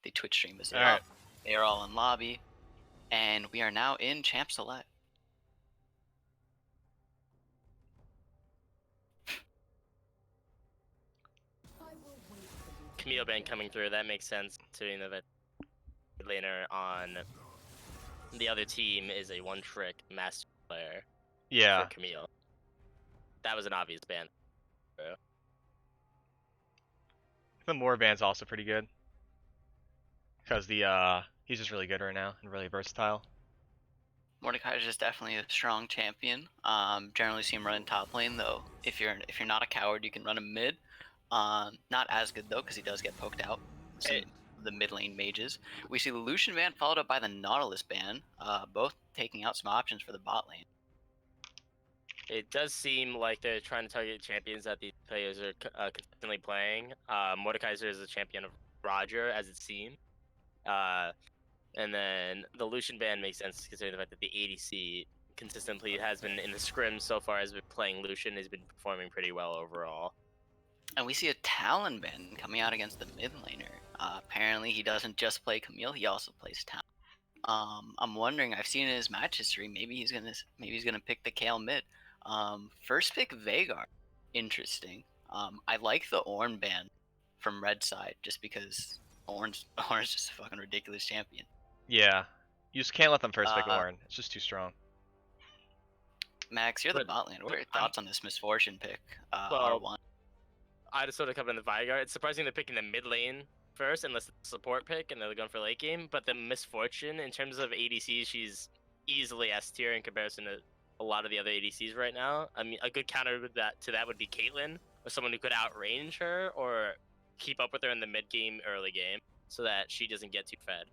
The Twitch stream is All up. right. They are all in lobby, and we are now in Champ Select. Camille ban coming through, that makes sense, considering that the laner on the other team is a one-trick master player Yeah. for Camille. That was an obvious ban. The Moore ban's also pretty good. Because he's just really good right now and really versatile. Mordecai is just definitely a strong champion. Generally see him run top lane though. If you're not a coward, you can run him mid. Not as good though, because he does get poked out. Some of the mid lane mages. We see the Lucian ban followed up by the Nautilus ban, both taking out some options for the bot lane. It does seem like they're trying to target champions that these players are consistently playing. Mordekaiser is a champion of Roger, as it seems. And then the Lucian ban makes sense considering the fact that the ADC consistently has been in the scrim so far, has been playing Lucian, has been performing pretty well overall. And we see a Talon ban coming out against the mid laner. Apparently he doesn't just play Camille, he also plays Talon. I'm wondering, I've seen in his match history, maybe he's gonna pick the Kayle mid. First pick Veigar. Interesting. I like the Ornn ban from red side just because Ornn's just a fucking ridiculous champion. Yeah. You just can't let them first pick Ornn. It's just too strong. Max, you're the bot lane. What are your thoughts on this Misfortune pick, R1? I just sort of come in the Veigar. It's surprising they're picking the mid lane first, unless it's a support pick and they're going for late game. But the Misfortune, in terms of ADC, she's easily S tier in comparison to a lot of the other ADCs right now. I mean, a good counter to that would be Caitlyn, or someone who could outrange her or keep up with her in the mid game, early game, so that she doesn't get too fed.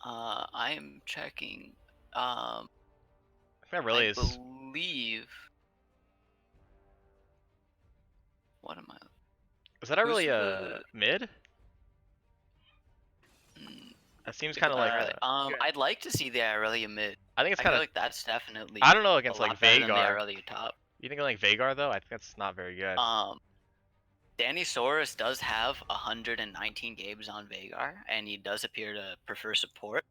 I am checking. That really is. Believe. What am I? Was that really a mid? That seems kind of like. I'd like to see the Irelia mid. I think it's kind of like that's definitely. I don't know against like Veigar. The Irelia top. You think like Veigar though? I think that's not very good. Danny Soros does have 119 games on Veigar, and he does appear to prefer support.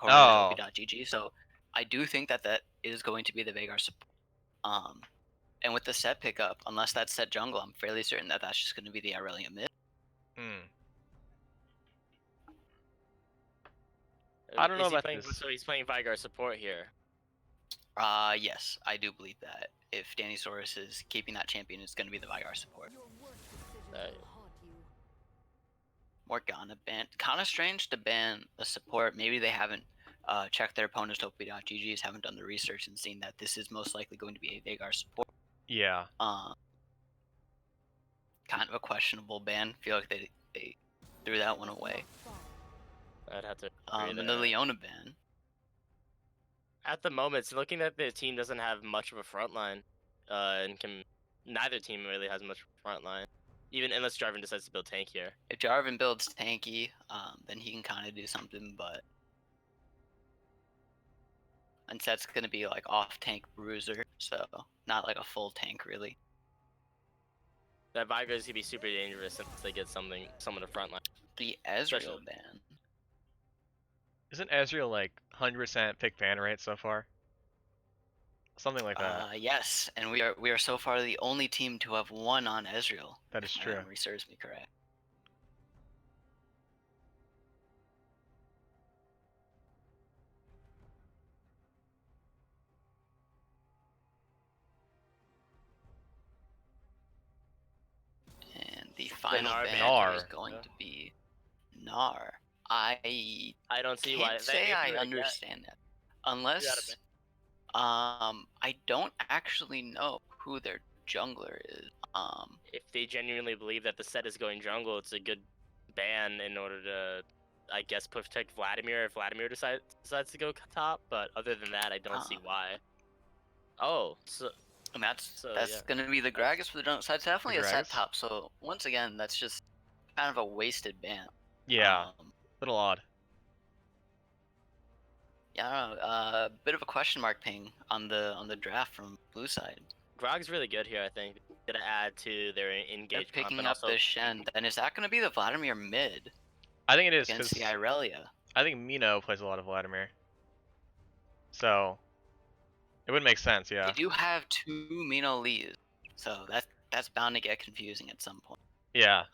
GG. So I do think that is going to be the Veigar support. And with the set pickup, unless that's set jungle, I'm fairly certain that that's just going to be the Irelia mid. I don't know about this. So he's playing Veigar support here. Yes, I do believe that. If Danny Soros is keeping that champion, it's going to be the Veigar support. Morgana ban. Kind of strange to ban the support. Maybe they haven't checked their opponent's Topi.GGs, haven't done the research and seen that this is most likely going to be a Veigar support. Yeah. Kind of a questionable ban. Feel like they threw that one away. I'd have to. And the Leona ban. At the moment, it's looking that the team doesn't have much of a front line, and neither team really has much of a front line, even unless Jarvan decides to build tank here. If Jarvan builds tanky, then he can kind of do something, but instead it's gonna be like off tank bruiser, so not like a full tank really. That Veigar is gonna be super dangerous since they get someone to front line. The Ezreal ban. Isn't Ezreal like 100% pick ban rate so far? Something like that. Yes, and we are so far the only team to have won on Ezreal. That is true. If my memory serves me correct. And the final ban is going to be Gnar. I don't see why. I understand that, unless I don't actually know who their jungler is. If they genuinely believe that the set is going jungle, it's a good ban in order to, I guess, protect Vladimir if Vladimir decides to go top. But other than that, I don't see why. Oh, so. And that's gonna be the Gragas for the jungle. So it's definitely a set top. So once again, that's just kind of a wasted ban. Yeah. Little odd. Yeah, I don't know. A bit of a question mark ping on the draft from blue side. Grog's really good here, I think. Gonna add to their engagement. They're picking up the Shen, and is that gonna be the Vladimir mid? I think it is against the because Irelia. I think Mino plays a lot of Vladimir. So it would make sense, They yeah. do have 2 Mino Lees, so that's bound to get confusing at some point. Yeah.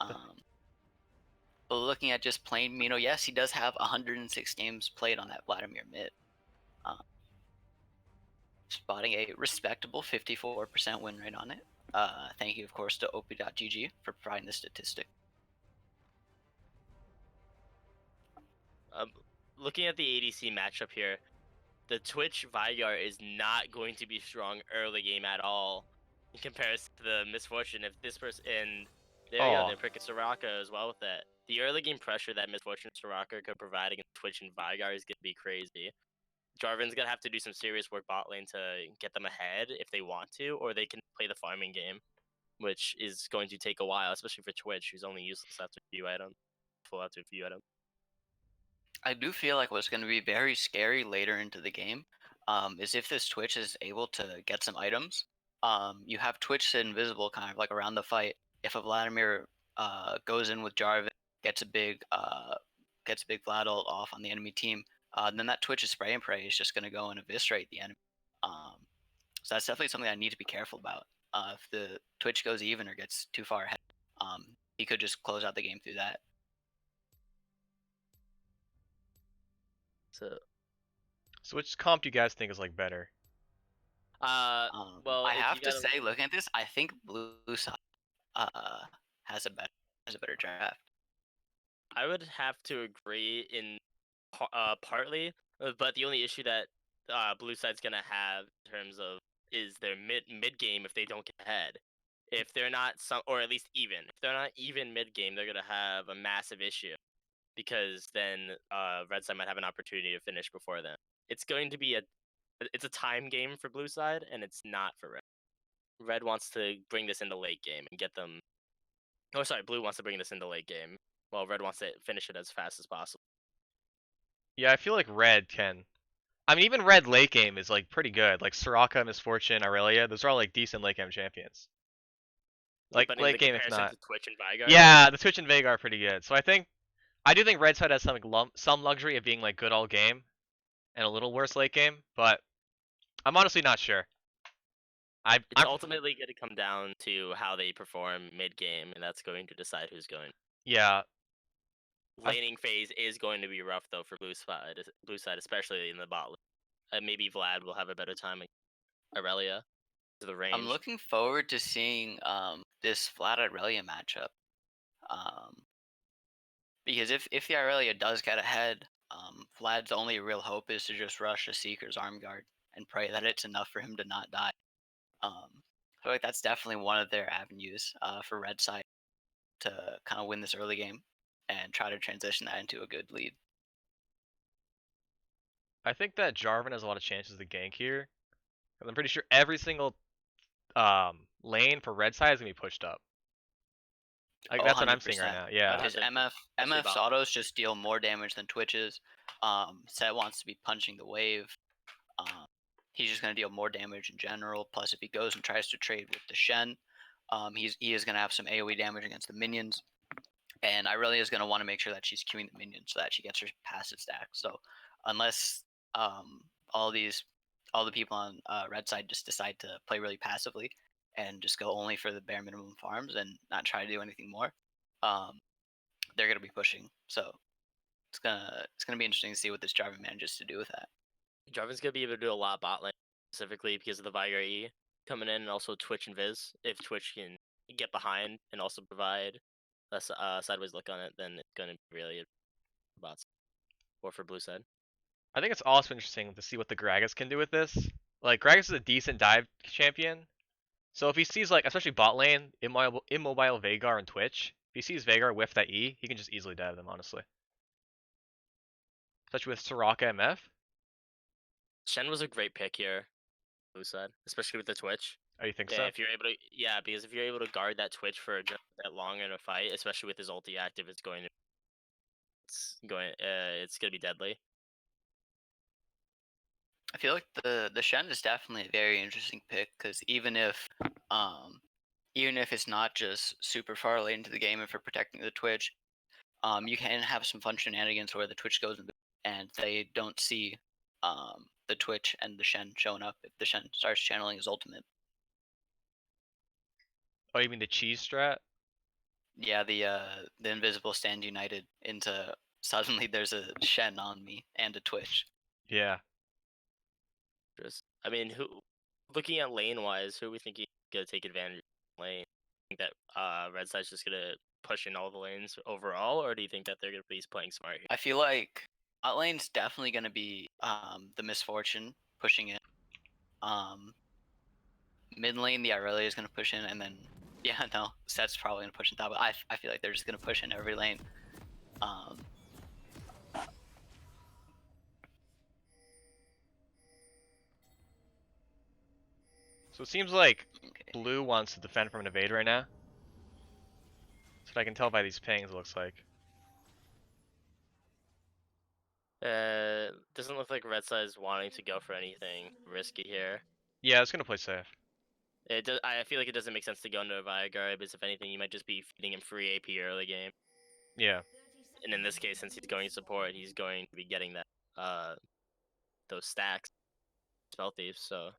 But looking at just plain Mino, yes, he does have 106 games played on that Vladimir mid. Spotting a respectable 54% win rate on it. Thank you, of course, to op.gg for providing the statistic. Looking at the ADC matchup here, the Twitch Vigar is not going to be strong early game at all in comparison to the Misfortune. If this person, and there you go, they're picking Soraka as well with that. The early game pressure that Misfortune Soraka could provide against Twitch and Vigar is going to be crazy. Jarvan's going to have to do some serious work bot lane to get them ahead if they want to, or they can play the farming game, which is going to take a while, especially for Twitch, who's only useless after a few items. Full after a few items. I do feel like what's going to be very scary later into the game is if this Twitch is able to get some items. You have Twitch sit invisible kind of like around the fight. If a Vladimir goes in with Jarvan, gets a big Vlad ult off on the enemy team, then that Twitch's spray and pray is just going to go and eviscerate the enemy. So that's definitely something I need to be careful about. If the Twitch goes even or gets too far ahead, he could just close out the game through that. So which comp do you guys think is like better? Well, I have to say, looking at this, I think blue side has a better draft. I would have to agree in partly, but the only issue that blue side's gonna have in terms of is their mid game if they don't get ahead. If they're not or at least even, if they're not even mid game, they're gonna have a massive issue because then red side might have an opportunity to finish before them. It's going to be it's a time game for blue side, and it's not for red. Red wants to bring this into late game and get them. Oh, sorry, blue wants to bring this into late game. Well, red wants to finish it as fast as possible. Yeah, I feel like red can. I mean, even red late game is like pretty good. Like Soraka, Misfortune, Irelia, those are all like decent late game champions. Like But late in the game, if comparison not. to Twitch and Vigar, Yeah, the Twitch and Veigar are pretty good. So I do think red side has some luxury of being like good all game and a little worse late game, but I'm honestly not sure. it's ultimately going to come down to how they perform mid game, and that's going to decide who's going. Yeah. Laning phase is going to be rough though for blue side, especially in the bot lane. Maybe Vlad will have a better time against Irelia to the range. I'm looking forward to seeing this Vlad Irelia matchup. Because if the Irelia does get ahead, Vlad's only real hope is to just rush a Seeker's arm guard and pray that it's enough for him to not die. I feel like that's definitely one of their avenues for red side to kind of win this early game and try to transition that into a good lead. I think that Jarvan has a lot of chances to gank here. I'm pretty sure every single lane for red side is gonna be pushed up. Like that's what I'm seeing right now. Yeah. Because MF's autos just deal more damage than Twitch's. Set wants to be punching the wave. He's just going to deal more damage in general. Plus, if he goes and tries to trade with the Shen, he is going to have some AoE damage against the minions. And Irelia is going to want to make sure that she's queuing the minions so that she gets her passive stack. So unless all the people on red side just decide to play really passively and just go only for the bare minimum farms and not try to do anything more, they're going to be pushing. So it's gonna be interesting to see what this Jarvan manages to do with that. Jarvan's gonna be able to do a lot bot lane specifically because of the Vigar E coming in, and also Twitch and Viz. If Twitch can get behind and also provide a sideways look on it, then it's gonna be really bots or for blue side. I think it's also interesting to see what the Gragas can do with this. Like Gragas is a decent dive champion. So if he sees like, especially bot lane, immobile Veigar and Twitch, if he sees Veigar whiff that E, he can just easily dive them, honestly. Especially with Soraka MF. Shen was a great pick here, blue side, especially with the Twitch. Oh, you think so? If you're able to, because if you're able to guard that Twitch for that long in a fight, especially with his ulti active, it's going to be deadly. I feel like the Shen is definitely a very interesting pick because even if it's not just super far late into the game and for protecting the Twitch, you can have some fun shenanigans where the Twitch goes and they don't see the Twitch and the Shen showing up if the Shen starts channeling his ultimate. Oh, you mean the cheese strat? Yeah, the invisible stand united into suddenly there's a Shen on me and a Twitch. Yeah. I mean, looking at lane wise, who are we thinking gonna take advantage of lane? Think that Red Side's just gonna push in all the lanes overall, or do you think that they're gonna be playing smart here? I feel like bot lane's definitely gonna be the misfortune pushing it. Mid lane, the Irelia is gonna push in, and then yeah, no, Set's probably gonna push in top. But I feel like they're just gonna push in every lane. So it seems like Okay. blue wants to defend from an evade right now. That's what I can tell by these pings, it looks like. Doesn't look like Red Side's wanting to go for anything risky here. Yeah, it's gonna play safe. I feel like it doesn't make sense to go into a Viaguard, because if anything, you might just be feeding him free AP early game. Yeah. And in this case, since he's going support, he's going to be getting that those stacks, spell thieves. So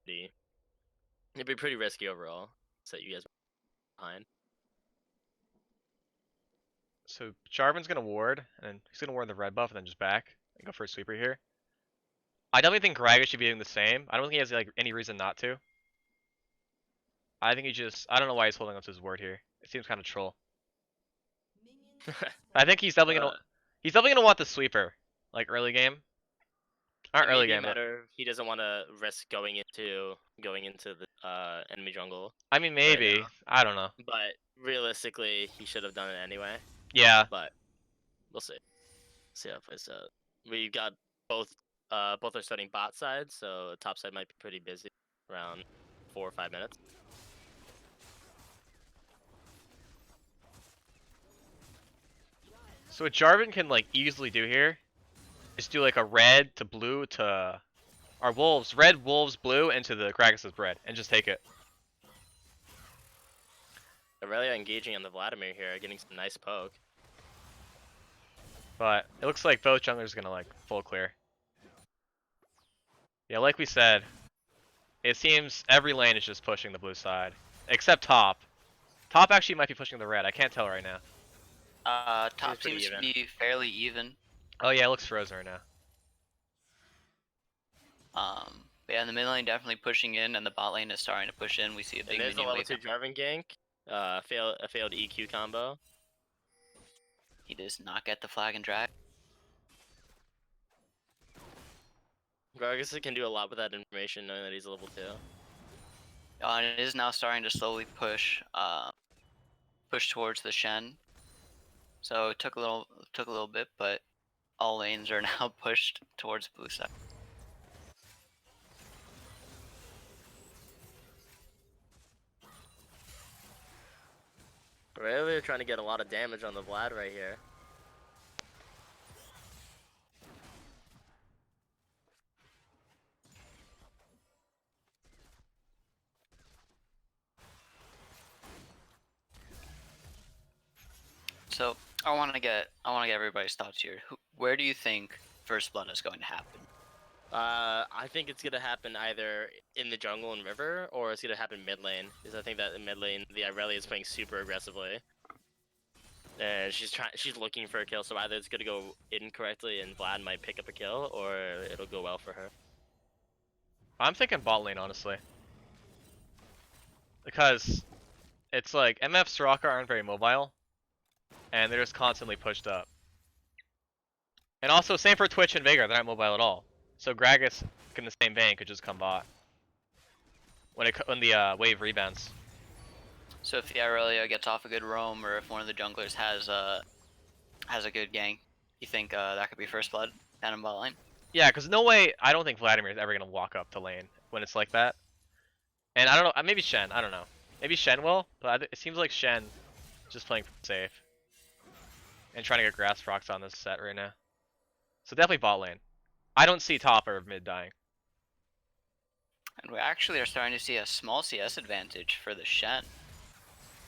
it'd be pretty risky overall. Set you guys behind. So Jarvan's gonna ward, and he's gonna ward the red buff and then just back and go for a sweeper here. I definitely think Gragas should be doing the same. I don't think he has like any reason not to. I think he just, I don't know why he's holding up to his ward here. It seems kind of troll. I think he's definitely gonna want the sweeper, like early game. Not It may early be a game, but matter he doesn't want to risk going into the enemy jungle. I mean maybe. now. I don't know. But realistically, he should have done it anyway. Yeah. But we'll see. See how it plays out. We got both are starting bot side, so top side might be pretty busy around 4 or 5 minutes. So what Jarvan can like easily do here is do like a red to blue to our wolves, red, wolves, blue into the Gragas' red, and just take it. Aurelia engaging on the Vladimir here, getting some nice poke. But it looks like both junglers gonna like full clear. Yeah, like we said, it seems every lane is just pushing the blue side, except top. Top actually might be pushing the red. I can't tell right now. Top pretty seems to even. be fairly even. Oh yeah, it looks frozen right now. But yeah, in the mid lane definitely pushing in, and the bot lane is starting to push in. We see a big And there's a minion level wave. 2 Jarvan gank. A failed EQ combo. He does not get the flag and drag. Gragas can do a lot with that information, knowing that he's a level 2. And it is now starting to slowly push towards the Shen. So it took a little bit, but all lanes are now pushed towards blue side. Really trying to get a lot of damage on the Vlad right here. So I want to get everybody's thoughts here. Where do you think first blood is going to happen? I think it's gonna happen either in the jungle and river, or it's gonna happen mid lane. Because I think that in mid lane, the Irelia is playing super aggressively, and she's looking for a kill. So either it's gonna go incorrectly and Vlad might pick up a kill, or it'll go well for her. I'm thinking bot lane honestly, because it's like MF Soraka aren't very mobile, and they're just constantly pushed up. And also same for Twitch and Veigar, they're not mobile at all. So Gragas, in the same vein, could just come bot when the wave rebounds. So if the Irelia gets off a good roam, or if one of the junglers has a good gank, you think that could be first blood down in bot lane? Yeah, because no way, I don't think Vladimir is ever gonna walk up to lane when it's like that. And I don't know, maybe Shen, I don't know. Maybe Shen will, but it seems like Shen just playing safe and trying to get grass procs on this set right now. So definitely bot lane. I don't see top or mid dying. And we actually are starting to see a small CS advantage for the Shen.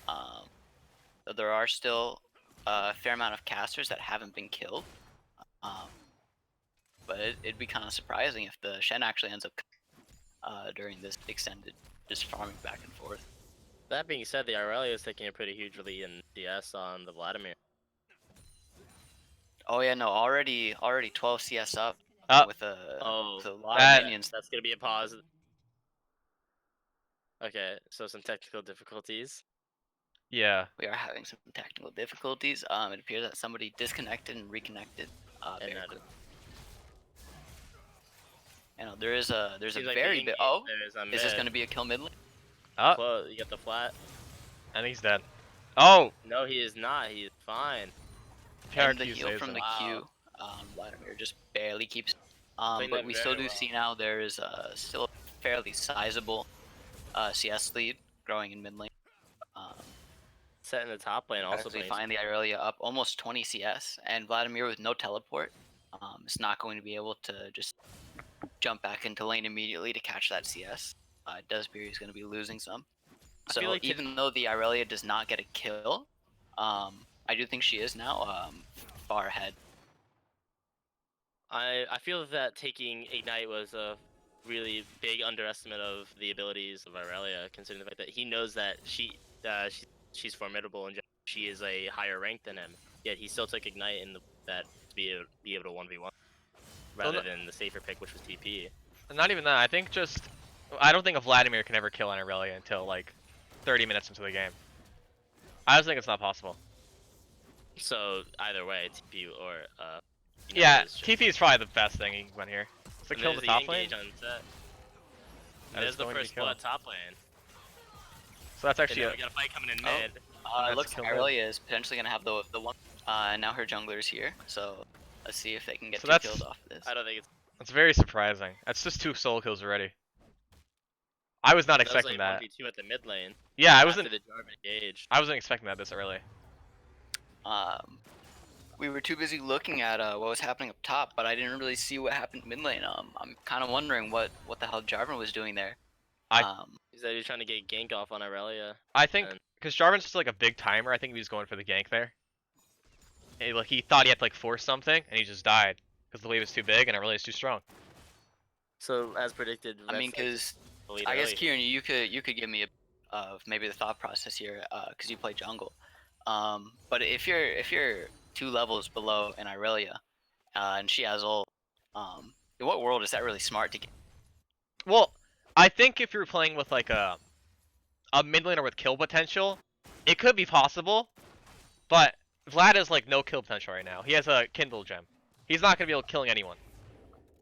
So there are still a fair amount of casters that haven't been killed. But it'd be kind of surprising if the Shen actually ends up during this extended just farming back and forth. That being said, the Aurelia is taking a pretty huge lead in DS on the Vladimir. Oh yeah, no, already 12 CS up with a lot that- of minions. That's gonna be a pause. Okay, so some technical difficulties. Yeah. We are having some technical difficulties. It appears that somebody disconnected and reconnected. Very And quick. You know, there's a seems like very the big. in-game Oh, players on is this mid. going to be a kill mid lane? Oh, Close. You got the flat. and he's dead. Oh, No, he is not. He is fine. And the PRQ heal saves from him. the Q. Vladimir just barely keeps. But that we still very do well. see now there is still a fairly sizable CS lead growing in mid lane. Set in the top lane also As we playing. find the Irelia up almost 20 CS, and Vladimir with no teleport is not going to be able to just jump back into lane immediately to catch that CS. Desbury is going to be losing some. I feel So like even though the Irelia does not get a kill, I do think she is now far ahead. I feel that taking Ignite was a really big underestimate of the abilities of Aurelia, considering the fact that he knows that she's formidable and she is a higher rank than him. Yet he still took Ignite in that to be able to 1v1 rather than the safer pick, which was TP. Not even that. I think I don't think a Vladimir can ever kill an Aurelia until like 30 minutes into the game. I just think it's not possible. So either way, TP or Yeah, is just- TP is probably the best thing he went here. So and kill there's the top lane. engage on set. That There's is the going to be first kill. blood top lane. So that's actually And then we got a fight coming in Oh. mid. It looks like Irelia is potentially going to have the one. And now her jungler's here, so let's see if they can get So 2 that's- kills off of this. I don't think it's that's very surprising. That's just 2 solo kills already. I was not that was expecting like that. 1v2 at the mid lane. Yeah, I After wasn't. the Jarvan engaged. I wasn't expecting that this early. We were too busy looking at what was happening up top, but I didn't really see what happened mid lane. I'm kind of wondering what the hell Jarvan was doing there. Is that he's trying to get gank off on Aurelia? I think And- because Jarvan's just like a big timer. I think he was going for the gank there. He thought he had to like force something, and he just died because the wave is too big and Aurelia's too strong. So as predicted, I mean, because I guess Kieran, you could give me of maybe the thought process here, because you play jungle. But if you're 2 levels below an Irelia, and she has ult, in what world is that really smart to get? Well, I think if you're playing with like a mid laner with kill potential, it could be possible. But Vlad has like no kill potential right now. He has a Kindle gem. He's not gonna be able to killing anyone.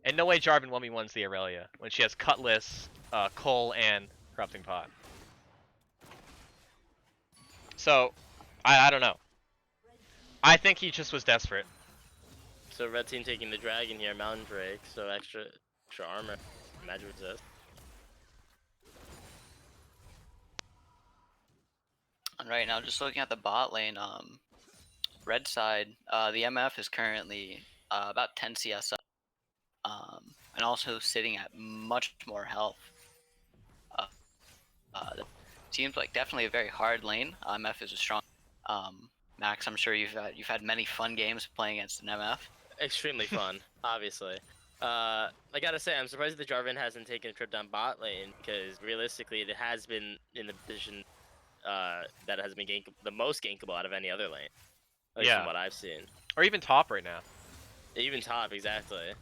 And no way Jarvan 1v1s the Aurelia when she has Cutlass, Cole, and Corrupting Pot. So, I don't know. I think he just was desperate. So red team taking the dragon here, Mountain Drake, so extra armor, magic resist. And right now, just looking at the bot lane, red side, the MF is currently about 10 CS up, and also sitting at much more health. Seems like definitely a very hard lane. MF is a strong. Max, I'm sure you've had many fun games playing against an MF. Extremely fun, obviously. I gotta say, I'm surprised that Jarvan hasn't taken a trip down bot lane, because realistically, it has been in the position that has been the most gankable out of any other lane. At least Yeah. from what I've seen. Or even top right now. Even top, exactly.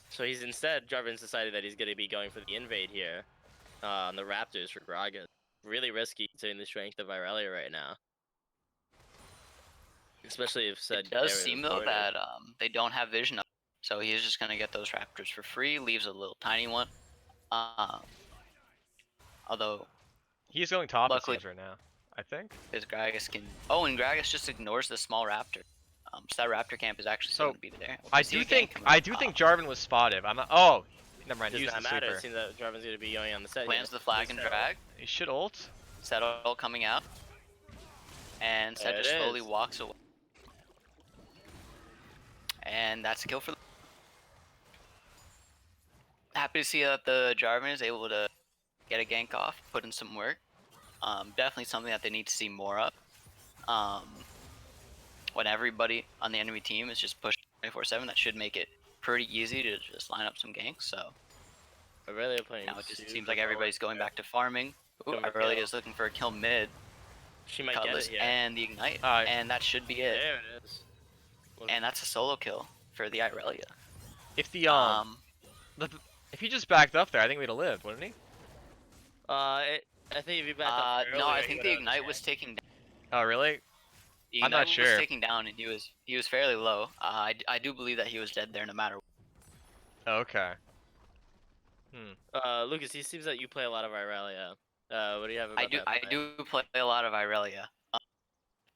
So Jarvan's decided that he's gonna be going for the invade here on the Raptors for Gragas. Really risky considering the strength of Irelia right now. Especially if said. It does seem though that they don't have vision up, so he's just gonna get those Raptors for free. Leaves a little tiny one. Although He's going top it luckily seems right now. I think. his Gragas can. Oh, and Gragas just ignores the small Raptor. So that Raptor camp is actually still So, gonna be there. I do think Jarvan was spotted. I'm not. Oh, never mind. Does Use not the matter. sleeper. It seems that Jarvan's gonna be going on the set. Plans the flag and drag. He should ult. Set ult coming out, and Set There just it slowly is. walks away. And that's a kill for. Happy to see that the Jarvan is able to get a gank off, put in some work. Definitely something that they need to see more of. when everybody on the enemy team is just pushing 24/7, that should make it pretty easy to just line up some ganks. So Aurelia playing. now it just super seems like forward everybody's going here. back to farming. Ooh, Going for Aurelia kill. is looking for a kill mid, She might get Cutlass, it here. and the Ignite, Alright. and that should be it. There it is. And that's a solo kill for the Irelia. If the if he just backed up there, I think we'd have lived, wouldn't he? I think if you back up no, I earlier, think you the would've Ignite had was a taking down. Oh, really? The I'm not Ignite was sure. taking down, and he was fairly low. I do believe that he was dead there no matter what. Oh, okay. Lucas, it seems that you play a lot of Irelia. What do you have about that? I do play a lot of Irelia.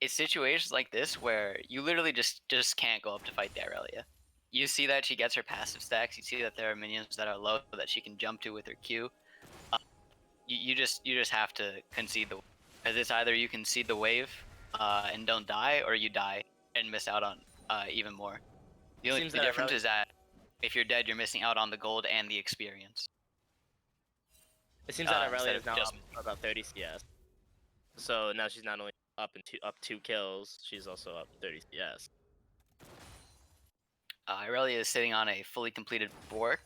It's situations like this where you literally just can't go up to fight the Irelia. You see that she gets her passive stacks. You see that there are minions that are low that she can jump to with her Q. You just have to concede the, because it's either you concede the wave and don't die, or you die and miss out on even more. The only difference is that if you're dead, you're missing out on the gold and the experience. It seems that Irelia instead is of now just- up about 30 CS. So now she's not only up 2 kills, she's also up 30 CS. Irelia is sitting on a fully completed bork.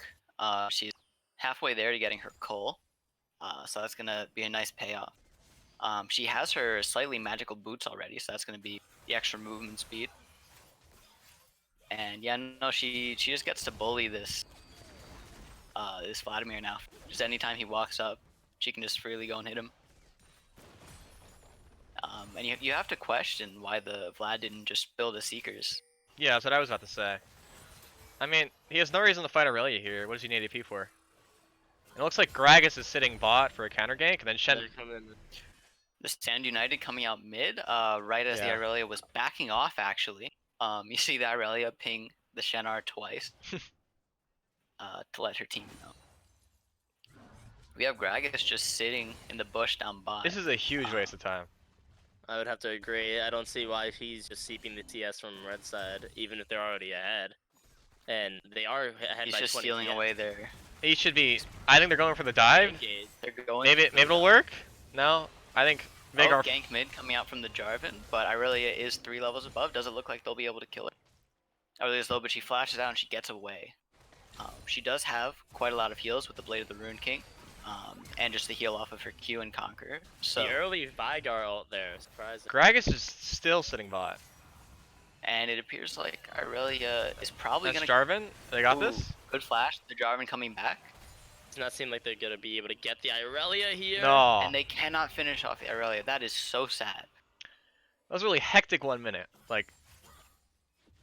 She's halfway there to getting her coal, so that's gonna be a nice payoff. She has her slightly magical boots already, so that's gonna be the extra movement speed. And yeah, no, she just gets to bully this this Vladimir now. Just anytime he walks up, she can just freely go and hit him. And you have to question why the Vlad didn't just build a Seekers. Yeah, that's what I was about to say. I mean, he has no reason to fight Aurelia here. What does he need AP for? It looks like Gragas is sitting bot for a counter gank, and then Shen. The Stand United coming out mid, right as the Irelia was backing off, actually. You see the Irelia ping the Shenar twice to let her team know. We have Gragas just sitting in the bush down bot. This is a huge waste of time. I would have to agree. I don't see why he's just seeping the TS from red side, even if they're already ahead. And they are ahead He's by just 20 stealing TS. away their... He should be. I think they're going for the dive. Engage. They're going Maybe it'll work. No, I think Veigar. gank mid coming out from the Jarvan, but Irelia is 3 levels above. Doesn't look like they'll be able to kill it. Aurelia's low, but she flashes out and she gets away. She does have quite a lot of heals with the Blade of the Rune King, and just the heal off of her Q and Conquer. So The early Veigar ult there, surprising. Gragas is still sitting bot. and it appears like Irelia is probably That's gonna. Jarvan. They got Ooh, this. Good flash. The Jarvan coming back, Does not seem like they're gonna be able to get the Irelia here. No. and they cannot finish off the Irelia. That is so sad. That was a really hectic 1 minute. Like,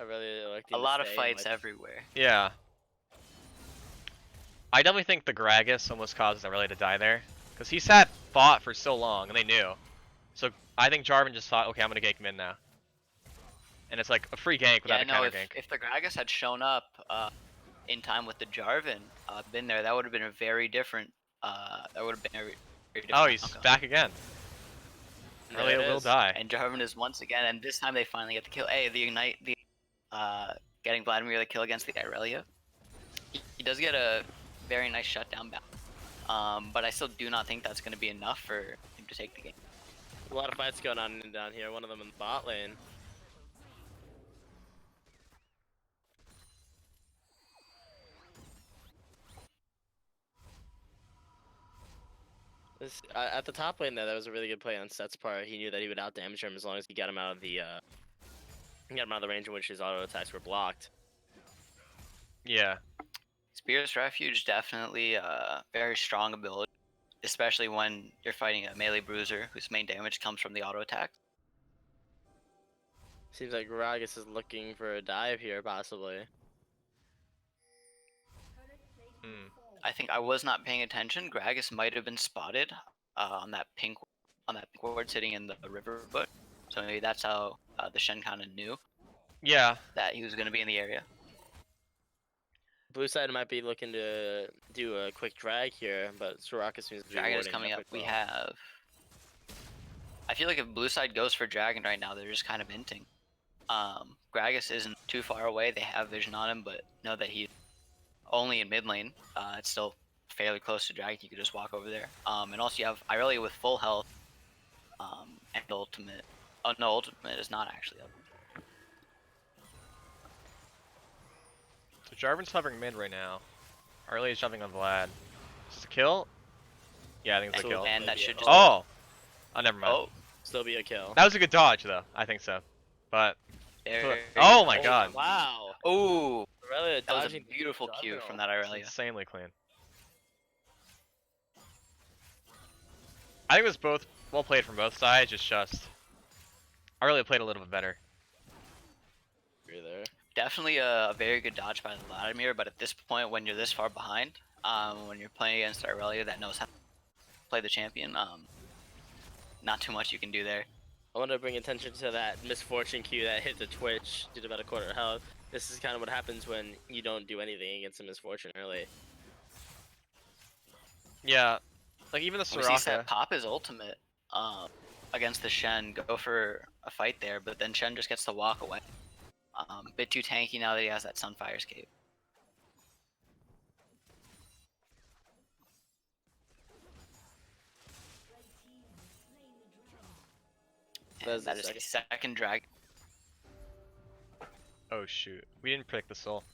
Irelia electing A to lot of stay, fights like, everywhere. yeah. I definitely think the Gragas almost causes Aurelia to die there. Because he sat bot for so long, and they knew. So I think Jarvan just thought, okay, I'm going to gank mid now. And it's like a free gank without Yeah, a no. counter If, gank. if the Gragas had shown up in time with the Jarvan, been there, that would have been a very different. That would have been a very different. Oh, he's outcome. back again. there Aurelia it will is. die. And Jarvan is once again, and this time they finally get the kill. Hey, the Ignite, getting Vladimir the kill against the Irelia. He does get a very nice shutdown back. But I still do not think that's going to be enough for him to take the game. A lot of fights going on down here. One of them in the bot lane. At the top lane there, that was a really good play on Set's part. He knew that he would out damage him as long as he got him out of the range in which his auto attacks were blocked. Yeah. Spear's Refuge definitely a very strong ability, especially when you're fighting a melee bruiser whose main damage comes from the auto attack. Seems like Gragas is looking for a dive here, possibly. Hmm. I think I was not paying attention. Gragas might have been spotted on that pink ward sitting in the river bush. So maybe that's how the Shen kind of knew Yeah. that he was going to be in the area. Blue side might be looking to do a quick drag here, but Soraka seems to be Dragon is warding coming up. quick We well. have. I feel like if blue side goes for Dragon right now, they're just kind of minting. Gragas isn't too far away. They have vision on him, but know that he's only in mid lane. It's still fairly close to Dragon. You could just walk over there. And also you have Irelia with full health. And ultimate. Oh no, ultimate is not actually up. Jarvan's hovering mid right now. Arley's jumping on Vlad. Is this a kill? Yeah, I think it's a kill. And that should just. Oh! Oh, never mind. Oh, Still be a kill. That was a good dodge, though. I think so. But. there. Oh my god. Wow. Ooh, Aurelia that was a dodging the beautiful cue juggernaut. from that It's Aurelia. insanely clean. I think it was both well played from both sides, just Aurelia played a little bit better. Agree there. Definitely a very good dodge by Vladimir, but at this point, when you're this far behind, when you're playing against Aurelia that knows how to play the champion, not too much you can do there. I want to bring attention to that misfortune Q that hit the Twitch, did about a quarter health. This is kind of what happens when you don't do anything against a misfortune early. Yeah, like even the We see Soraka. Set pop his ultimate against the Shen, go for a fight there, but then Shen just gets to walk away. Bit too tanky now that he has that Sunfire escape. And that is a second drag. Oh shoot, we didn't pick the soul.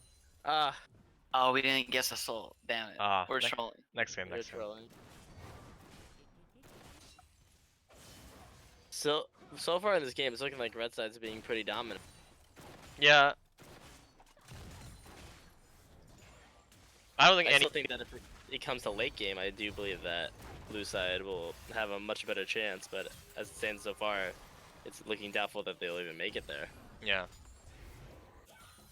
Oh, we didn't guess the soul. Damn it. Ah, We're trolling. Next game, You're next game. trolling. So far in this game, it's looking like red side's being pretty dominant. Yeah. I don't think I any. still think that if it comes to late game, I do believe that blue side will have a much better chance, but as it stands so far, it's looking doubtful that they'll even make it there. Yeah.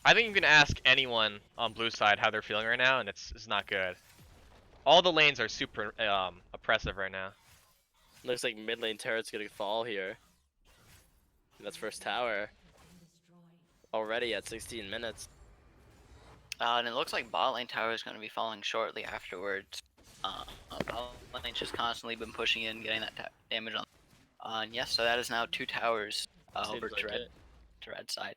I think you can ask anyone on blue side how they're feeling right now, and it's not good. All the lanes are super oppressive right now. Looks like mid lane turret's gonna fall here. And that's first tower. Already at 16 minutes. And it looks like bot lane tower is going to be falling shortly afterwards. Bot lane's just constantly been pushing in, getting that damage on. And yes, so that is now 2 towers over Seems to like red, it. to red side.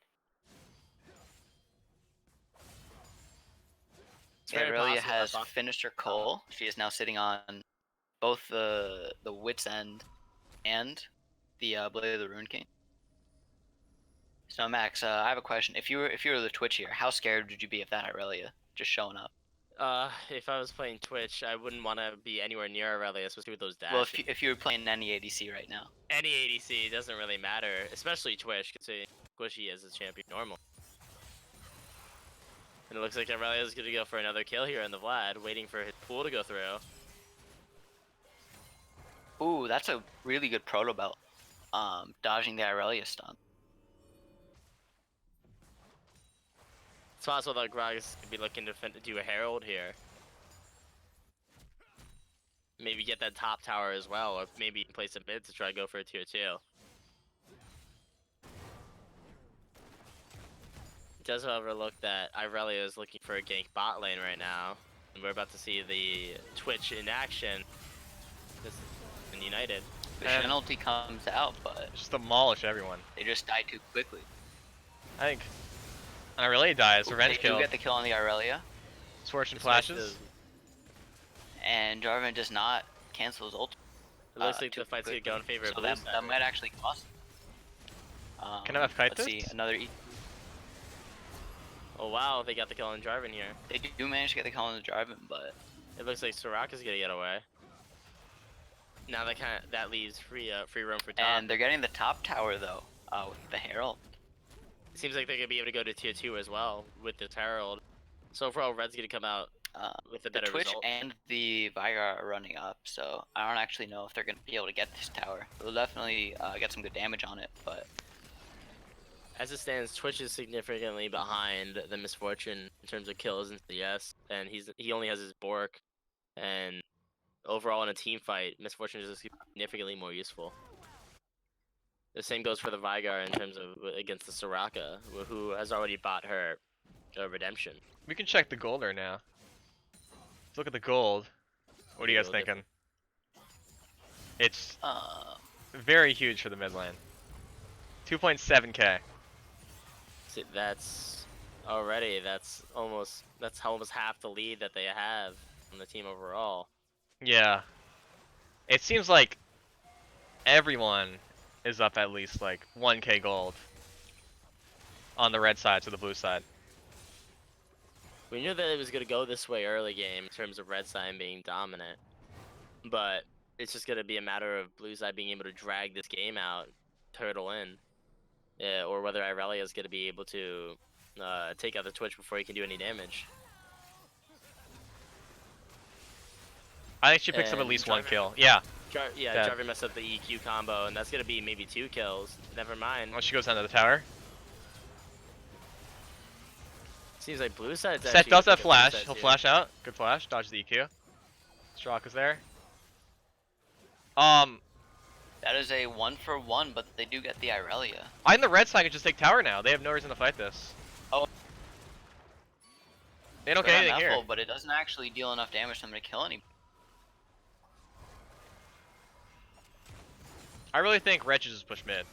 It's very Aurelia possible that has bot- finished her coal. She is now sitting on both the Wit's End and the Blade of the Rune King. So Max, I have a question. If you were the Twitch here, how scared would you be of that Aurelia just showing up? If I was playing Twitch, I wouldn't want to be anywhere near Aurelia, especially with those dashes. Well, if you were playing any ADC right now. Any ADC doesn't really matter, especially Twitch, considering Squishy is a champion normal. And it looks like Aurelia's gonna go for another kill here in the Vlad, waiting for his pool to go through. Ooh, that's a really good proto belt. Dodging the Aurelia stun. It's possible that Gragas could be looking to do a Herald here. Maybe get that top tower as well, or maybe place a mid to try to go for a tier 2. It does however look that Aurelia is looking for a gank bot lane right now. And we're about to see the Twitch in action. This is in United. The Shen ulti comes out, but Just demolish everyone. they just die too quickly. I think Aurelia dies, Ooh, revenge they kill. do get the kill on the Aurelia, Scorching flashes. and Jarvan does not cancel his ult. It looks like too the fight's gonna quickly. go in favor of So blue that side. might actually cost. Can I have kite Let's see, this? another. Oh wow, they got the kill on Jarvan here. They do manage to get the kill on the Jarvan, but It looks like Soraka's gonna get away. Now that leaves free room for top. and they're getting the top tower though with the Herald. It seems like they're gonna be able to go to tier 2 as well with this Herald. So overall, Red's gonna come out with a The better Twitch result. and the Vigar are running up, so I don't actually know if they're going to be able to get this tower. They'll definitely get some good damage on it, but As it stands, Twitch is significantly behind the Misfortune in terms of kills in CS, and he only has his Bork. And overall, in a team fight, Misfortune is significantly more useful. The same goes for the Vigar in terms of against the Soraka, who has already bought her redemption. We can check the gold right now. Let's look at the gold. What are you guys Gold thinking? It's uh, very huge for the mid lane. 2.7k. See, that's almost half the lead that they have on the team overall. Yeah. It seems like everyone is up at least like 1k gold on the red side to the blue side. We knew that it was gonna go this way early game in terms of red side being dominant, but it's just gonna be a matter of blue side being able to drag this game out, turtle in, or whether Irelia is gonna be able to take out the Twitch before he can do any damage. I think she picks up at And least one Jarvan- kill. Yeah. Yeah, Dead. Jarvan messed up the EQ combo, and that's gonna be maybe 2 kills. Never mind. Once she goes down to the tower. Seems like blue side's Seth actually does gonna have pick up blue flash. sides He'll here. flash out. Good flash. Dodge the EQ. Strock is there. That is a 1-for-1, but they do get the Irelia. I'm the red side can just take tower now. They have no reason to fight this. Oh. They don't They're get not anything here. full, but it doesn't actually deal enough damage for them to kill any. I really think red should just push mid.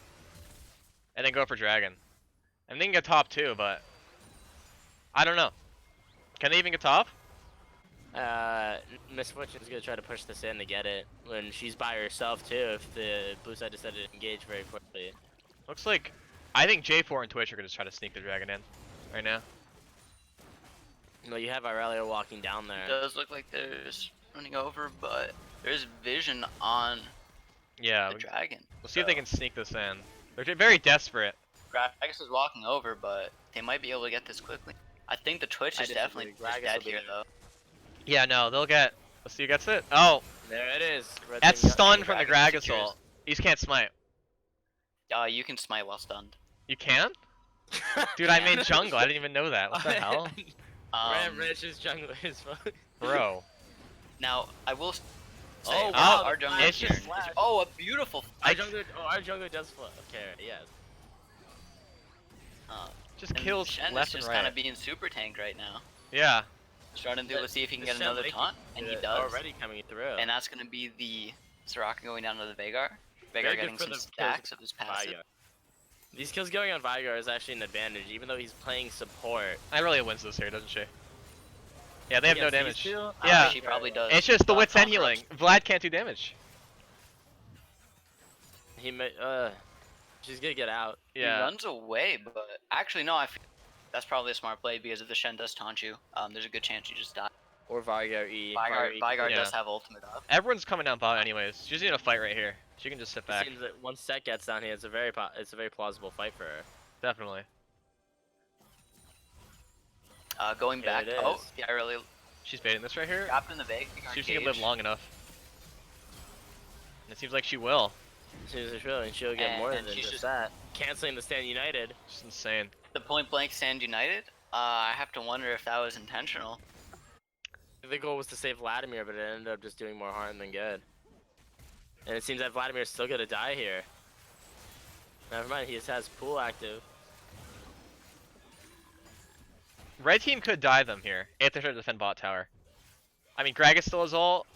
And then go for dragon. And they can get top too, but I don't know. Can they even get top? Miss Fortune's gonna try to push this in to get it when she's by herself too. If the blue side decided to engage very quickly. Looks like I think J4 and Twitch are gonna try to sneak the dragon in right now. Well, you have Irelia walking down It there. does look like there's running over, but there's vision on Yeah, the dragon. we'll see if they can sneak this in. They're very desperate. Gragas is walking over, but they might be able to get this quickly. I think the Twitch I is definitely disagree. just Gragas dead will be- here, though. Yeah, no, they'll get. Let's see who gets it. Oh, There it is. Red that's team got- stun from the Gragas Gragas secures. ult. He can't smite. You can smite while stunned. You can? Dude, I'm in jungle. I didn't even know that. What the hell? Rich is jungle is fun. Bro. Now, I will say, Oh, wow, our the jungle flash here is is- flash. oh, a beautiful Our jungle does flip. Okay, yes. Just and kills Shen left is and just right. kind of being super tanked right now. Yeah. Starting to see if he can The get Shen another Lake taunt, and he is does. already coming through. And that's going to be the Soraka going down to the Veigar. Very Veigar good getting for some the kills stacks of his passive. Veigar. These kills going on Veigar is actually an advantage, even though he's playing support. Irelia wins this here, doesn't she? Yeah, they have no Against these damage. two, Yeah. She probably does. It's just the wits and Tom healing. Vlad can't do damage. He may, she's gonna get out. He Yeah. runs away, but actually, no, I feel that's probably a smart play because if the Shen does taunt you, there's a good chance you just die. Or Veigar E. Veigar Yeah. does have ultimate up. Everyone's coming down bot anyways. She's in a fight right here. She can just sit It back. seems that once Set gets down here, it's a very plausible fight for her. Definitely. Going Here back. it Oh, is. yeah, I really She's baiting this right here. trapped in the Veigar See if she can live cage. long enough. And it seems like she will. She's and she'll get more And than she's just just- that. Canceling the Stand United. Just insane. The point blank stand united. I have to wonder if that was intentional. The goal was to save Vladimir, but it ended up just doing more harm than good. And it seems that Vladimir's still gonna die here. Never mind, he just has pool active. Red team could die them here if they try to defend bot tower. I mean, Gragas still has ult.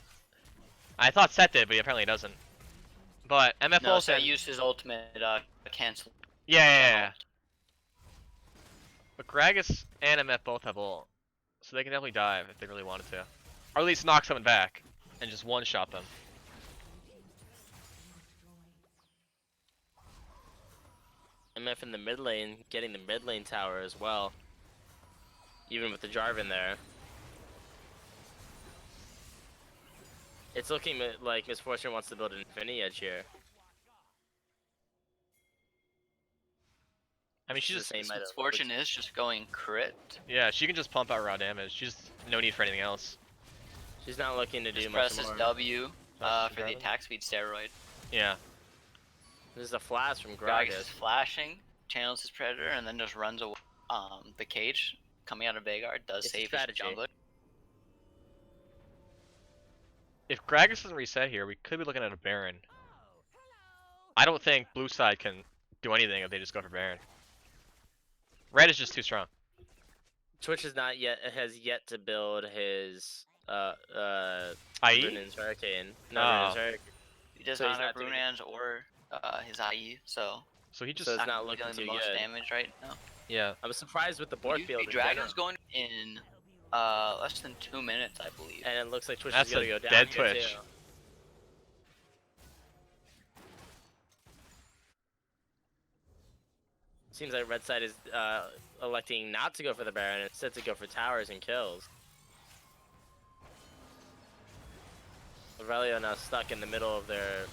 I thought Set did, but he apparently doesn't. But MF No, ult so and... he used his ultimate cancel. Yeah. But Gragas and MF both have ult. So they can definitely dive if they really wanted to. Or at least knock someone back and just one-shot them. MF in the mid lane, getting the mid lane tower as well. Even with the Jarvan there. It's looking like Miss Fortune wants to build an Infinity Edge here. I mean, she's It's the just... same item. Misfortune is just going crit. Yeah, she can just pump out raw damage. She's no need for anything else. She's not looking to do Just much presses more. W Press for the Jarvan. attack speed steroid. Yeah. This is a flash from Gragas Gragas. is flashing, channels his predator, and then just runs away. The cage coming out of Veigar does It's a save his strategy. jungler. If Gragas doesn't reset here, we could be looking at a Baron. I don't think blue side can do anything if they just go for Baron. Red is just too strong. Twitch has yet to build his IE? Runan's Hurricane. No, Oh. Runan's Hurricane. He does So he's not have not doing Brunans or his IE, so So he just... So it's not looking dealing the too most good. damage right now. Yeah. I'm surprised with the board field. The in Dragon's general. going in less than 2 minutes, I believe. And it looks like Twitch That's is gonna a go down dead here Twitch. too. Seems like red side is electing not to go for the Baron, instead to go for towers and kills. Aurelio now stuck in the middle of their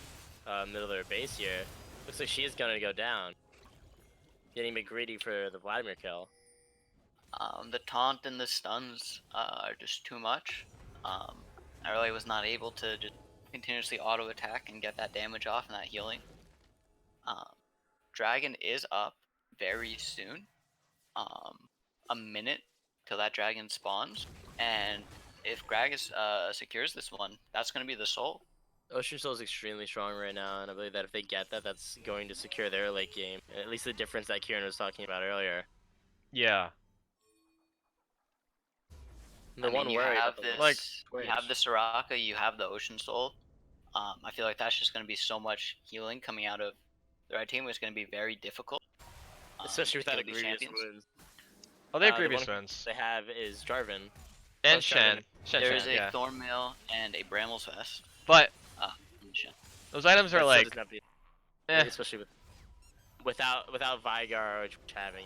base here. Looks like she is gonna go down. Getting McGreedy for the Vladimir kill. The taunt and the stuns are just too much. I really was not able to just continuously auto attack and get that damage off and that healing. Dragon is up very soon. A minute till that dragon spawns, and if Gragas secures this one, that's going to be the soul. Ocean Soul is extremely strong right now, and I believe that if they get that, that's going to secure their late game. At least the difference that Kieran was talking about earlier. Yeah. The I one mean, you worry have about this, like, you have the Soraka, you have the Ocean Soul. I feel like that's just going to be so much healing coming out of the red team. It's going to be very difficult, especially to without kill a these grievous champions. wounds. Oh, they have The grievous one wounds. they have is Jarvan. And Jarvan. Shen. There is Shen, a yeah. Thornmail and a Brambles Vest. But from Shen. those items are That like, still doesn't have the- eh. especially without Vigar or Twitch having.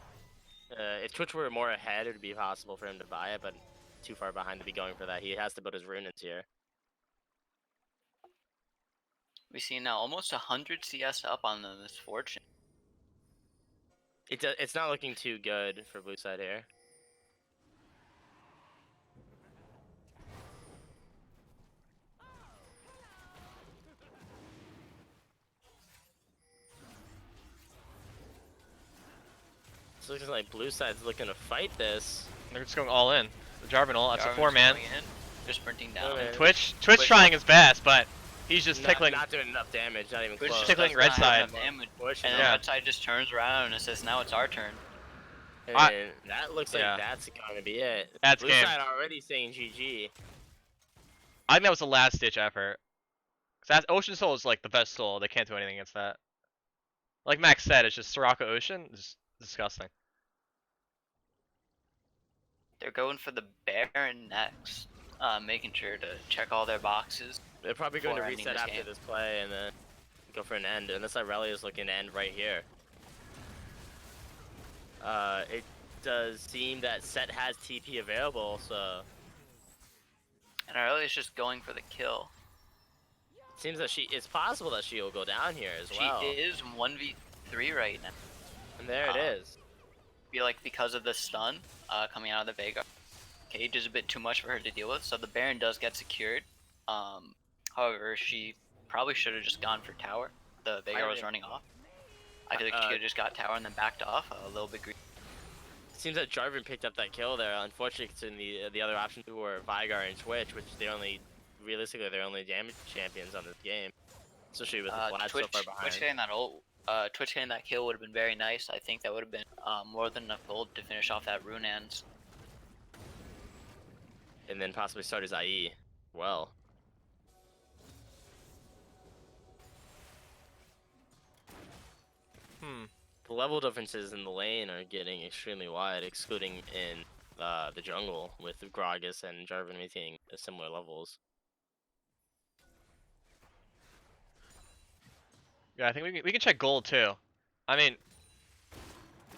If Twitch were more ahead, it would be possible for him to buy it, but too far behind to be going for that. He has to build his runes here. We see now almost 100 CS up on the Misfortune. It's not looking too good for blue side here. It's looking like blue side's looking to fight this. They're just going all in. The Jarvan ult, that's a Jarvan's 4-man. going in, just sprinting down. Oh, man. Twitch Twitch- trying his best, but he's just tickling. Not doing enough damage, not even Twitch close. just tickling does red not have side. enough damage. Push And and then Yeah. red side just turns around and says, now it's our turn. that looks like Yeah. that's gonna be it. That's blue game. side already saying GG. I think that was a last ditch effort. Cause that Ocean Soul is like the best soul. They can't do anything against that. Like Max said, it's just Soraka Ocean. It's disgusting. They're going for the Baron next, making sure to check all their boxes. They're probably going to Before ending reset this after game. this play and then go for an end. And this Irelia is looking to end right here. It does seem that Set has TP available, so And Aurelia's just going for the kill. it seems that it's possible that she will go down here as well. She is 1v3 right now. And there it is. I feel like because of the stun coming out of the Veigar, Cage is a bit too much for her to deal with, so the Baron does get secured. However, she probably should have just gone for tower. The Veigar was running off. I feel like she could have just got tower and then backed off a little bit greedy. It seems that Jarvan picked up that kill there. Unfortunately, considering the other options were Vigar and Twitch, which realistically they're only damage champions on this game. Especially with the Vlad so far behind. Twitch getting that ult, Twitch getting that kill would have been very nice. I think that would have been more than enough gold to finish off that Runeans. And then possibly start his IE. Well. The level differences in the lane are getting extremely wide, excluding in the jungle, with Gragas and Jarvan maintaining similar levels. Yeah, I think we can check gold too. I mean,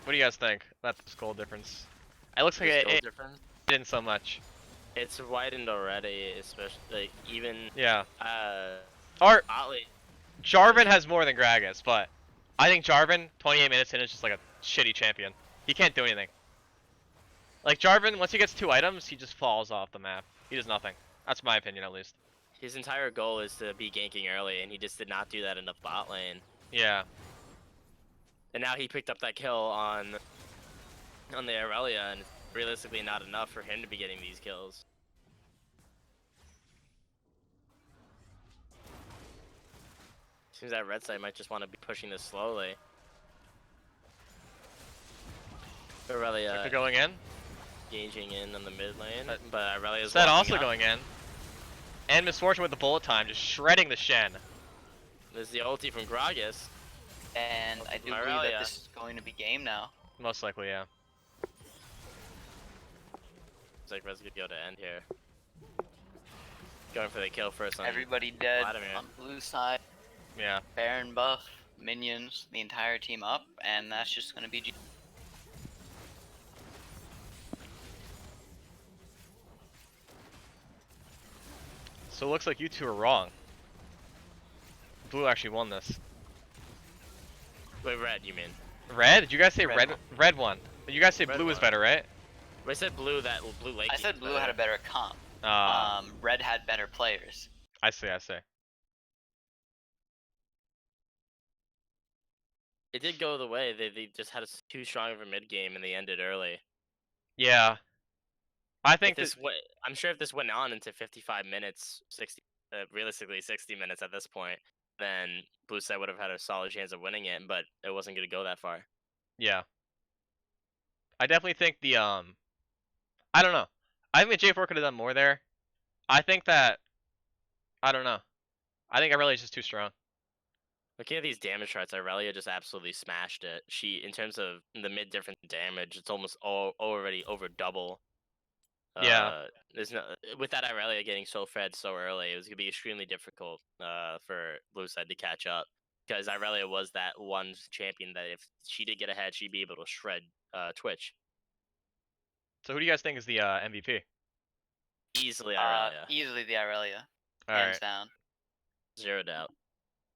what do you guys think about this gold difference? It looks like it Difference? didn't so much. It's widened already, especially like even Yeah. Otley. Jarvan has more than Gragas, but I think Jarvan, 28 minutes in, is just like a shitty champion. He can't do anything. Like Jarvan, once he gets 2 items, he just falls off the map. He does nothing. That's my opinion, at least. His entire goal is to be ganking early, and he just did not do that in the bot lane. Yeah. And now he picked up that kill on the Aurelia, and it's realistically not enough for him to be getting these kills. Seems that red side might just want to be pushing this slowly. Aurelia They're going in. engaging in on the mid lane, but Aurelia's Set walking also up. going in. And Misfortune with the bullet time, just shredding the Shen. There's the ulti from Gragas. And I do believe Aurelia. that this is going to be game now. Most likely, yeah. Looks like Red's gonna go to end here. Going for the kill first on Everybody dead Vladimir. on blue side. Yeah. Baron buff, minions, the entire team up, and that's just going to be So it looks like you two are wrong. Blue actually won this. Wait, red, you mean? Red? Did you guys say Red red won? You guys say Red blue is won. better, right? I said blue. That blue lake. I said blue had a better comp. Ah, Red had better players. I see. It did go the way. They just had too strong of a mid game and they ended early. Yeah. I If think this that, I'm sure if this went on into 55 minutes, 60, realistically 60 minutes at this point, then blue side would have had a solid chance of winning it, but it wasn't going to go that far. yeah. I definitely think the I don't know. I think the J4 could have done more there. I think that I don't know. I think Irelia is just too strong. Looking at these damage charts, Irelia just absolutely smashed it. She, in terms of the mid difference damage, it's almost already over double. Yeah. There's no with that Irelia getting so fed so early, it was gonna be extremely difficult for blue side to catch up because Irelia was that one champion that if she did get ahead, she'd be able to shred Twitch So who do you guys think is the MVP? easily. Irelia, Easily the Irelia, All hands right. down. zero doubt.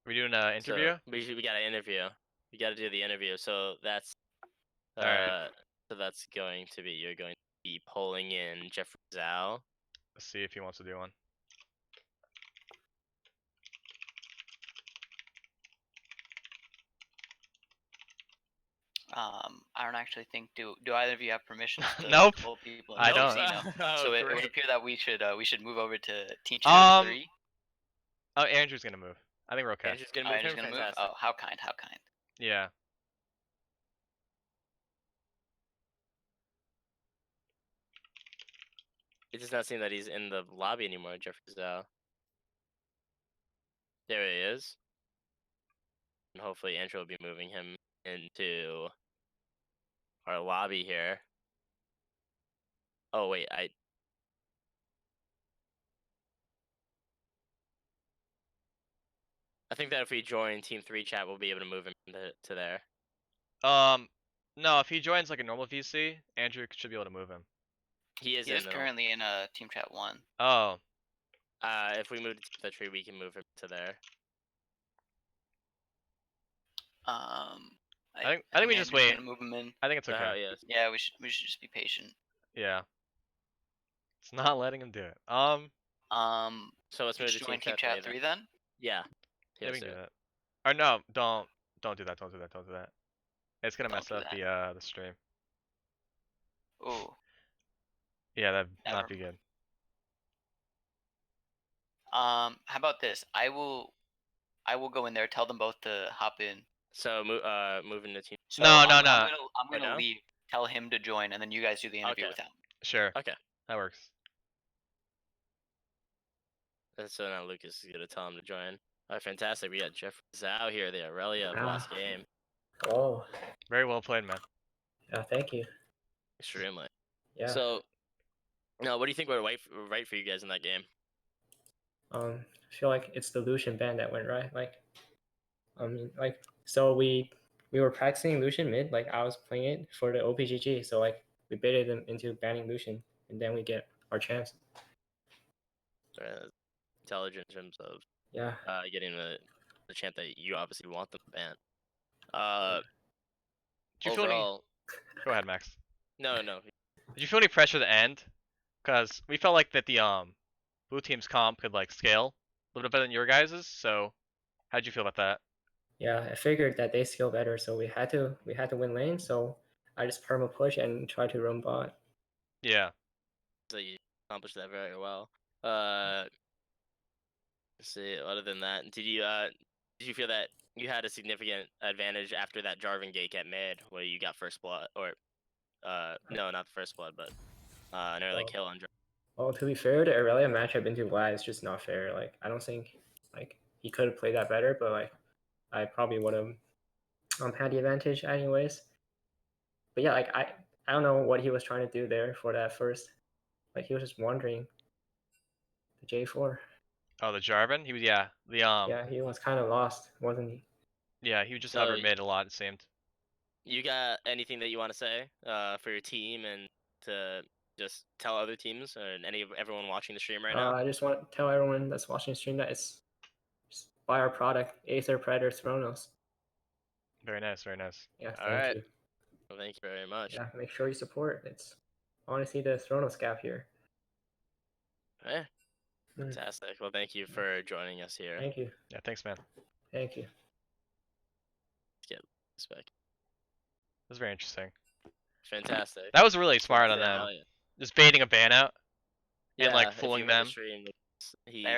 We doing an interview? So we got to interview. We got to do the interview. So that's Alright. so that's going to be you're going to be pulling in Jeffrey Zhao. Let's see if he wants to do one. I don't actually think do either of you have permissions to Nope. pull people in I the don't. casino? Oh, So it would great. appear that we should move over to team channel 3. Oh, Andrew's gonna move. I think we're okay. Andrew's gonna move Andrew's him. gonna move. Fantastic. Oh, how kind, how kind. Yeah. It does not seem that he's in the lobby anymore, Jeffrey Zhao. There he is. And hopefully Andrew will be moving him into our lobby here. Oh wait, I think that if we join Team 3 chat, we'll be able to move him to there. No, if he joins like a normal VC, Andrew should be able to move him. He is He is currently in team chat 1. Oh. If we move to the tree, we can move him to there. I think we just Andrew's wait. gonna move him in. I think it's okay. Yes. Yeah, we should just be patient. Yeah. It's not letting him do it. So let's move to Join team chat 3 then. Yeah. Yeah, we can do that. Or no, don't do that. Don't do that. It's gonna Don't mess do up that. the stream. Ooh. Yeah, that'd Never not be good. How about this? I will go in there. Tell them both to hop in. So moving to team. No. I'm Right gonna now? leave. Tell him to join, and then you guys do the interview Okay. with him. Sure. Okay. That works. So now Lucas is gonna tell him to join. All right, fantastic. We got Jeffrey Zhao here, the Aurelia of last game. Oh, Very well played, man. yeah, thank you. Extremely. Yeah. So, now what do you think went right for you guys in that game? I feel like it's the Lucian ban that went right. So we were practicing Lucian mid. Like I was playing it for the OPGG. So like we baited them into banning Lucian, and then we get our chance. Intelligent in terms of getting the chance that you obviously want them to ban. Did you feel any... Overall, Go ahead, Max. no. Did you feel any pressure to end? Because we felt like that the blue team's comp could like scale a little bit better than your guys's. So how'd you feel about that? Yeah, I figured that they scale better, so we had to win lane. So I just perma push and try to roam bot. Yeah. So you accomplished that very well. Let's see. Other than that, did you feel that you had a significant advantage after that Jarvan gate at mid, where you got first blood, or no, not the first blood, but an early kill on Jarvan? Well, to be fair, the Aurelia matchup into Vlad is just not fair. Like I don't think like he could have played that better, but like I probably would have had the advantage anyways. But yeah, like I don't know what he was trying to do there for that first. Like he was just wandering the J4. Oh, the Jarvan? He was yeah he was kind of lost, wasn't he? Yeah, he would just So hover mid a lot. It seemed. You got anything that you want to say for your team and to just tell other teams or everyone watching the stream right now? I just want to tell everyone that's watching the stream that just buy our product, Aether Predator Thronos. Very nice, very nice. Yeah, All thank right. you. Well, thank you very much. Yeah, make sure you support. It's honestly the Thronos gap here. Yeah. Mm. Fantastic. Well, thank you for joining us here. Thank you. Yeah, thanks, man. Thank you. Let's get respect. It was very interesting. Fantastic. That was really smart on Yeah, them. hell yeah. Just baiting a ban out and Yeah, like if fooling you were to them. stream, he Very